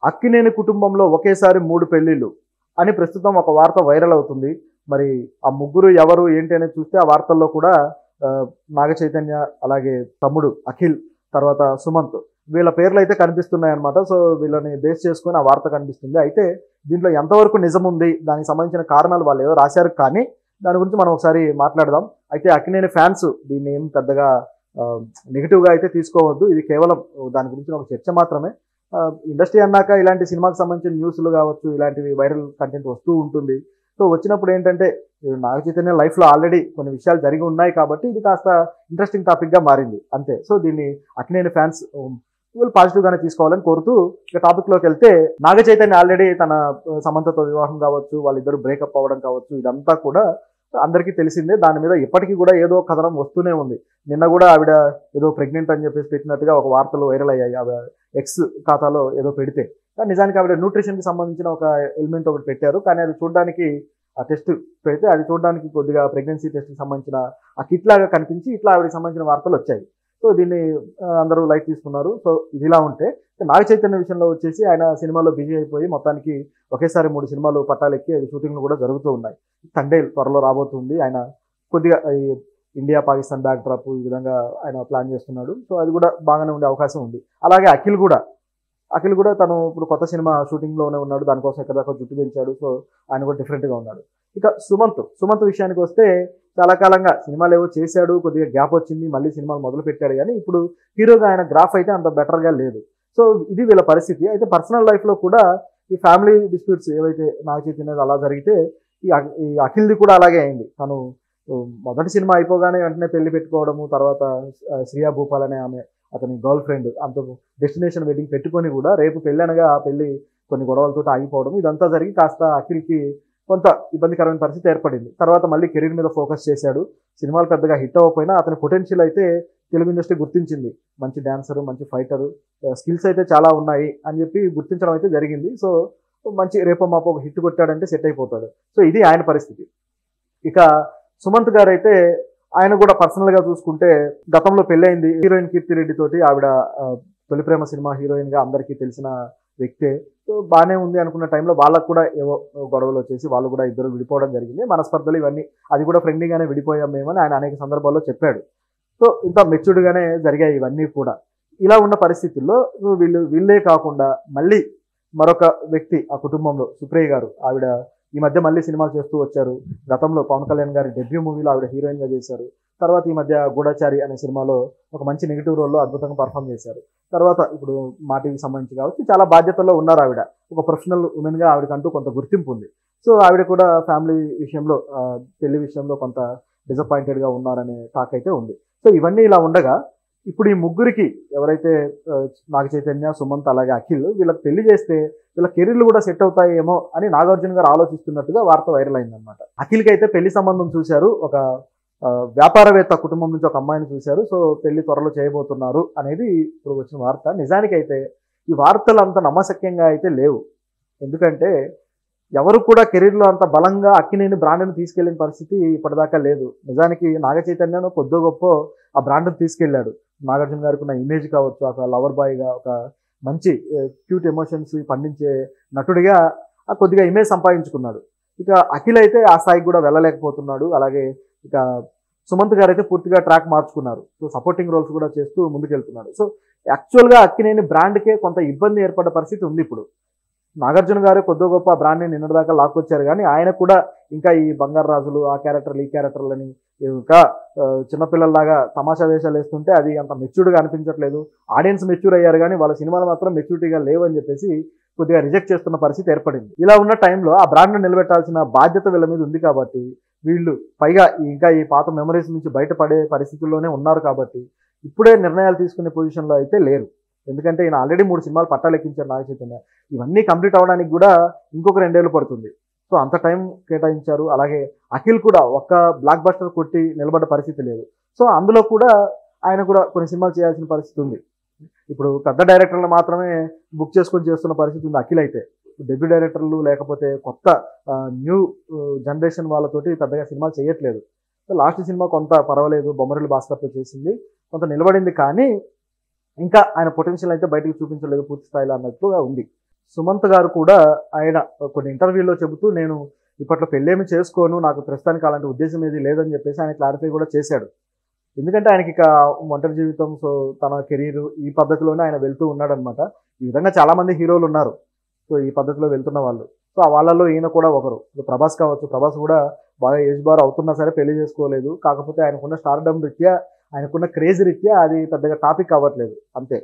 అక్కినేని కుటుంబంలో ఒకేసారి 3 పెళ్లిళ్ళు అని ప్రస్తుతం ఒక వార్త వైరల్ అవుతుంది. మరి ఆ ముగ్గురు ఎవరు ఏంటి అనేది చూస్తే ఆ వార్తల్లో కూడా నాగ చైతన్య, అలాగే తమ్ముడు అఖిల్, తర్వాత సుమంత్ వీళ్ళ పేర్లు అయితే కనిపిస్తున్నాయన్నమాట. సో వీళ్ళని బేస్ చేసుకొని ఆ వార్త కనిపిస్తుంది. అయితే దీంట్లో ఎంతవరకు నిజం ఉంది, దానికి సంబంధించిన కారణాలు వాళ్ళు ఏవో రాశారు, కానీ దాని గురించి మనం ఒకసారి మాట్లాడదాం. అయితే అక్కినేని ఫ్యాన్స్ దీన్ని ఏం పెద్దగా నెగిటివ్గా అయితే తీసుకోవద్దు. ఇది కేవలం దాని గురించి ఒక చర్చ మాత్రమే. ఇండస్ట్రీ అన్నాక ఇలాంటి సినిమాకి సంబంధించిన న్యూస్లు కావచ్చు, ఇలాంటివి వైరల్ కంటెంట్ వస్తూ ఉంటుంది. సో వచ్చినప్పుడు ఏంటంటే నాగ చైతన్య లైఫ్లో ఆల్రెడీ కొన్ని విషయాలు జరిగి ఉన్నాయి కాబట్టి ఇది కాస్త ఇంట్రెస్టింగ్ టాపిక్గా మారింది అంతే. సో దీన్ని అక్కినేని ఫ్యాన్స్ వీళ్ళు పాజిటివ్గానే తీసుకోవాలని కోరుతూ ఇక టాపిక్లోకి వెళ్తే, నాగ చైతన్య ఆల్రెడీ తన సమంతతో వివాహం కావచ్చు, వాళ్ళిద్దరు బ్రేకప్ అవ్వడం కావచ్చు, ఇదంతా కూడా అందరికీ తెలిసిందే. దాని మీద ఇప్పటికీ కూడా ఏదో కథనం వస్తూనే ఉంది. నిన్న కూడా ఆవిడ ఏదో ప్రెగ్నెంట్ అని చెప్పేసి పెట్టినట్టుగా ఒక వార్తలు వైరల్ అయ్యాయి. ఆవిడ ఎక్స్ ఖాతాలో ఏదో పెడితే, కానీ నిజానికి ఆవిడ న్యూట్రిషన్కి సంబంధించిన ఒక ఎలిమెంట్ ఒకటి పెట్టారు. కానీ అది చూడడానికి ఆ టెస్ట్ పెడితే అది చూడడానికి కొద్దిగా ప్రెగ్నెన్సీ టెస్ట్కి సంబంధించిన ఆ కిట్ లాగా కనిపించి ఇట్లా ఆవిడకి సంబంధించిన వార్తలు వచ్చాయి. సో దీన్ని అందరూ లైక్ తీసుకున్నారు. సో ఇదిలా ఉంటే నాగ చైతన్య విషయంలో వచ్చేసి ఆయన సినిమాలో బిజీ అయిపోయి మొత్తానికి ఒకేసారి 3 సినిమాలు పట్టాలెక్కి అది షూటింగ్లు కూడా జరుగుతూ ఉన్నాయి. తండేల్ త్వరలో రాబోతుంది. ఆయన కొద్దిగా ఈ ఇండియా పాకిస్తాన్ బ్యాక్ డ్రాప్ ఈ విధంగా ఆయన ప్లాన్ చేస్తున్నాడు. సో అది కూడా బాగానే ఉండే అవకాశం ఉంది. అలాగే అఖిల్ కూడా తను ఇప్పుడు కొత్త సినిమా షూటింగ్లోనే ఉన్నాడు. దానికోసం ఎక్కడిదాకా జుట్టు పెంచాడు. సో ఆయన కూడా డిఫరెంట్గా ఉన్నాడు. ఇక సుమంత్ విషయానికి వస్తే చాలా కాలంగా సినిమాలు ఏవో చేశాడు, కొద్దిగా గ్యాప్ వచ్చింది, మళ్ళీ సినిమాలు మొదలు పెట్టాడు. కానీ ఇప్పుడు హీరోగా ఆయన గ్రాఫ్ అయితే అంత బెటర్గా లేదు. సో ఇది వీళ్ళ పరిస్థితి. అయితే పర్సనల్ లైఫ్లో కూడా ఈ ఫ్యామిలీ డిస్ప్యూట్స్ ఏవైతే నాగ చైతన్య అలా జరిగితే ఈ అఖిల్ది కూడా అలాగే అయింది. తను మొదటి సినిమా అయిపోగానే వెంటనే పెళ్లి పెట్టుకోవడము, తర్వాత శ్రియా భూపాల్ అనే ఆమె అతని గర్ల్ ఫ్రెండ్ అంత డెస్టినేషన్ వెడ్డింగ్ పెట్టుకొని కూడా రేపు పెళ్ళి అనగా ఆ పెళ్లి కొన్ని గొడవలతో ఆగిపోవడం, ఇదంతా జరిగి కాస్త అఖిల్కి కొంత ఇబ్బందికరమైన పరిస్థితి ఏర్పడింది. తర్వాత మళ్ళీ కెరీర్ మీద ఫోకస్ చేశాడు. సినిమాలు పెద్దగా హిట్ అవ్వకపోయినా అతని పొటెన్షియల్ అయితే తెలుగు ఇండస్ట్రీ గుర్తించింది. మంచి డాన్సరు, మంచి ఫైటరు, స్కిల్స్ అయితే చాలా ఉన్నాయి అని చెప్పి గుర్తించడం అయితే జరిగింది. సో మంచి రేపో మాపో ఒక హిట్ కొట్టాడంటే సెట్ అయిపోతాడు. సో ఇది ఆయన పరిస్థితి. ఇక సుమంత్ గారు అయితే ఆయన కూడా పర్సనల్గా చూసుకుంటే గతంలో పెళ్ళైంది హీరోయిన్ కీర్తిరెడ్డి తోటి. ఆవిడ తొలి ప్రేమ సినిమా హీరోయిన్గా అందరికీ తెలిసిన వ్యక్తే. సో బాగానే ఉంది అనుకున్న టైంలో వాళ్ళకు కూడా ఏవో గొడవలు వచ్చేసి వాళ్ళు కూడా ఇద్దరు విడిపోవడం జరిగింది. మనస్పర్ధలు ఇవన్నీ, అది కూడా ఫ్రెండ్లీగానే విడిపోయాం మేమని ఆయన అనేక సందర్భాల్లో చెప్పాడు. సో ఇంత మెచ్యూర్డ్గానే జరిగాయి ఇవన్నీ కూడా. ఇలా ఉన్న పరిస్థితుల్లో వీళ్ళే కాకుండా మళ్ళీ మరొక వ్యక్తి ఆ కుటుంబంలో సుప్రియ గారు, ఆవిడ ఈ మధ్య మళ్ళీ సినిమాలు చేస్తూ వచ్చారు. గతంలో పవన్ కళ్యాణ్ గారి డెబ్యూ మూవీలో ఆవిడ హీరోయిన్గా చేశారు. తర్వాత ఈ మధ్య గూఢచారి అనే సినిమాలో ఒక మంచి నెగిటివ్ రోల్లో అద్భుతంగా పర్ఫామ్ చేశారు. తర్వాత ఇప్పుడు మా టీవీకి సంబంధించి కావచ్చు చాలా బాధ్యతల్లో ఉన్నారు ఆవిడ. ఒక ప్రొఫెషనల్ ఉమెన్గా ఆవిడకంటూ కొంత గుర్తింపు ఉంది. సో ఆవిడ కూడా ఫ్యామిలీ విషయంలో, పెళ్లి విషయంలో కొంత డిసప్పాయింటెడ్గా ఉన్నారనే టాక్ అయితే ఉంది. సో ఇవన్నీ ఇలా ఉండగా ఇప్పుడు ఈ ముగ్గురికి ఎవరైతే నాగ చైతన్య, సుమంత్ అలాగే అఖిల్, వీళ్ళకి పెళ్లి చేస్తే వీళ్ళ కెరీర్లు కూడా సెట్ అవుతాయేమో అని నాగార్జున గారు ఆలోచిస్తున్నట్టుగా వార్త వైరల్ అయిందనమాట. అఖిల్కి అయితే పెళ్లి సంబంధం చూశారు. ఒక వ్యాపారవేత్త కుటుంబం నుంచి ఒక అమ్మాయిని చూశారు. సో పెళ్లి త్వరలో చేయబోతున్నారు అనేది ఇప్పుడు వచ్చిన వార్త. నిజానికైతే ఈ వార్తలు అంత నమ్మశక్యంగా అయితే లేవు. ఎందుకంటే ఎవరు కూడా కెరీర్లో అంత బలంగా అక్కినేని బ్రాండ్ని తీసుకెళ్లిన పరిస్థితి ఇప్పటిదాకా లేదు. నిజానికి నాగ చైతన్యను కొద్దో గొప్ప ఆ బ్రాండ్ని తీసుకెళ్లాడు. నాగార్జున గారికి ఉన్న ఇమేజ్ కావచ్చు, ఒక లవర్ బాయ్గా, ఒక మంచి క్యూట్ ఎమోషన్స్ పండించే నటుడిగా కొద్దిగా ఇమేజ్ సంపాదించుకున్నాడు. ఇక అఖిల్ అయితే ఆ స్థాయికి కూడా వెళ్ళలేకపోతున్నాడు. అలాగే ఇక సుమంత్ గారు అయితే పూర్తిగా ట్రాక్ మార్చుకున్నారు. సో సపోర్టింగ్ రోల్స్ కూడా చేస్తూ ముందుకెళ్తున్నాడు. సో యాక్చువల్గా అక్కినేని బ్రాండ్కే కొంత ఇబ్బంది ఏర్పడ్డ పరిస్థితి ఉంది ఇప్పుడు. నాగార్జున గారు కొద్దో గొప్ప బ్రాండ్ని నిన్నటిదాకా లాక్కొచ్చారు, కానీ ఆయన కూడా ఇంకా ఈ బంగారు రాజులు, ఆ క్యారెక్టర్లు, ఈ క్యారెక్టర్లని ఇంకా చిన్నపిల్లల్లాగా తమాషా వేషాలు వేస్తుంటే అది అంత మెచ్యూర్డ్గా అనిపించట్లేదు. ఆడియన్స్ మెచ్యూర్ అయ్యారు, కానీ వాళ్ళ సినిమాలు మాత్రం మెచ్యూరిటీగా లేవని చెప్పేసి కొద్దిగా రిజెక్ట్ చేస్తున్న పరిస్థితి ఏర్పడింది. ఇలా ఉన్న టైంలో ఆ బ్రాండ్ను నిలబెట్టాల్సిన బాధ్యత వీళ్ళ మీద ఉంది కాబట్టి వీళ్ళు పైగా ఇంకా ఈ పాత మెమరీస్ నుంచి బయటపడే పరిస్థితుల్లోనే ఉన్నారు కాబట్టి ఇప్పుడే నిర్ణయాలు తీసుకునే పొజిషన్లో అయితే లేరు. ఎందుకంటే ఈయన ఆల్రెడీ 3 సినిమాలు పట్టాలెక్కించారు నాగ చైతన్య. ఇవన్నీ కంప్లీట్ అవ్వడానికి కూడా ఇంకొక 2 ఏళ్ళు పడుతుంది. సో అంత టైం కేటాయించారు. అలాగే అఖిల్ కూడా ఒక్క బ్లాక్ బస్టర్ కొట్టి నిలబడ్డ పరిస్థితి లేదు. సో అందులో కూడా ఆయన కూడా కొన్ని సినిమాలు చేయాల్సిన పరిస్థితి ఉంది. ఇప్పుడు పెద్ద డైరెక్టర్లు మాత్రమే బుక్ చేసుకొని చేస్తున్న పరిస్థితి ఉంది అఖిల్ అయితే. డెబ్యూ డైరెక్టర్లు లేకపోతే కొత్త న్యూ జనరేషన్ వాళ్ళతోటి పెద్దగా సినిమాలు చేయట్లేదు. సో లాస్ట్ సినిమా కొంత పర్వాలేదు, బొమ్మరిల్లు భాస్కర్తో చేసింది, కొంత నిలబడింది, కానీ ఇంకా ఆయన పొటెన్షియల్ అయితే బయటకు చూపించలేదు పూర్తి స్థాయిలో అన్నట్టుగా ఉంది. సుమంత్ గారు కూడా ఆయన కొన్ని ఇంటర్వ్యూలో చెబుతూ నేను ఇప్పట్లో పెళ్ళేమి చేసుకోను, నాకు ప్రస్తుతానికి అలాంటి ఉద్దేశం ఏది లేదని చెప్పేసి ఆయన క్లారిఫై కూడా చేశాడు. ఎందుకంటే ఆయనకి ఇక ఒంటరి జీవితం, సో తన కెరీర్ ఈ పద్ధతిలోనే ఆయన వెళ్తూ ఉన్నాడనమాట. ఈ విధంగా చాలామంది హీరోలు ఉన్నారు, సో ఈ పద్ధతిలో వెళ్తున్న వాళ్ళు. సో ఆ వాళ్ళలో ఈయన కూడా ఒకరు. ప్రభాస్ కావచ్చు, ప్రభాస్ కూడా బాగా ఏజ్ బార్ అవుతున్నా సరే పెళ్లి చేసుకోలేదు. కాకపోతే ఆయనకున్న స్టార్డమ్ రీత్యా, ఆయనకున్న క్రేజ్ రీత్యా అది పెద్దగా టాపిక్ అవ్వట్లేదు అంతే.